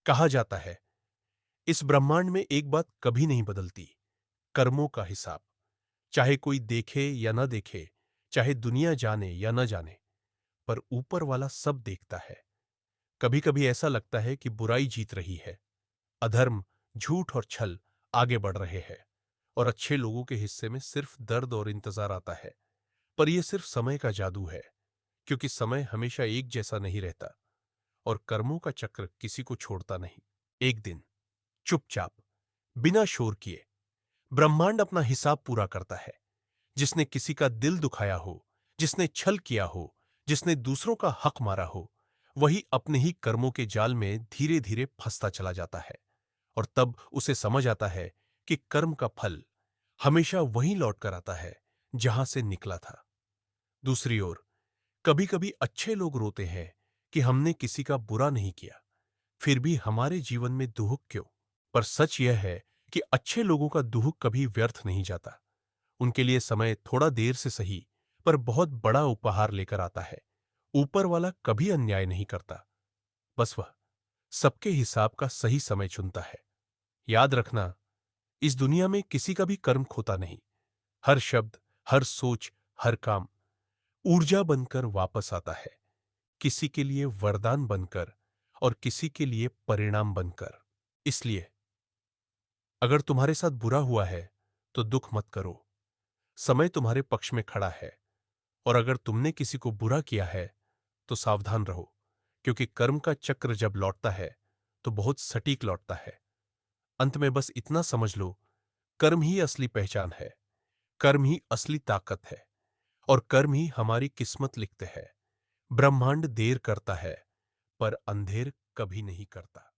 कहा जाता है, इस ब्रह्मांड में एक बात कभी नहीं बदलती, कर्मों का हिसाब। चाहे कोई देखे या न देखे, चाहे दुनिया जाने या न जाने, पर ऊपर वाला सब देखता है। कभी कभी ऐसा लगता है कि बुराई जीत रही है, अधर्म, झूठ और छल आगे बढ़ रहे हैं, और अच्छे लोगों के हिस्से में सिर्फ दर्द और इंतजार आता है। पर यह सिर्फ समय का जादू है, क्योंकि समय हमेशा एक जैसा नहीं रहता, और कर्मों का चक्र किसी को छोड़ता नहीं। एक दिन चुपचाप, बिना शोर किए, ब्रह्मांड अपना हिसाब पूरा करता है। जिसने किसी का दिल दुखाया हो, जिसने छल किया हो, जिसने दूसरों का हक मारा हो, वही अपने ही कर्मों के जाल में धीरे धीरे फंसता चला जाता है। और तब उसे समझ आता है कि कर्म का फल हमेशा वहीं लौट कर आता है जहां से निकला था। दूसरी ओर, कभी कभी अच्छे लोग रोते हैं कि हमने किसी का बुरा नहीं किया, फिर भी हमारे जीवन में दुख क्यों? पर सच यह है कि अच्छे लोगों का दुख कभी व्यर्थ नहीं जाता। उनके लिए समय थोड़ा देर से सही, पर बहुत बड़ा उपहार लेकर आता है। ऊपर वाला कभी अन्याय नहीं करता, बस वह सबके हिसाब का सही समय चुनता है। याद रखना, इस दुनिया में किसी का भी कर्म खोता नहीं। हर शब्द, हर सोच, हर काम ऊर्जा बनकर वापस आता है, किसी के लिए वरदान बनकर और किसी के लिए परिणाम बनकर। इसलिए अगर तुम्हारे साथ बुरा हुआ है तो दुख मत करो, समय तुम्हारे पक्ष में खड़ा है। और अगर तुमने किसी को बुरा किया है तो सावधान रहो, क्योंकि कर्म का चक्र जब लौटता है तो बहुत सटीक लौटता है। अंत में बस इतना समझ लो, कर्म ही असली पहचान है, कर्म ही असली ताकत है, और कर्म ही हमारी किस्मत लिखते हैं। ब्रह्मांड देर करता है, पर अंधेर कभी नहीं करता।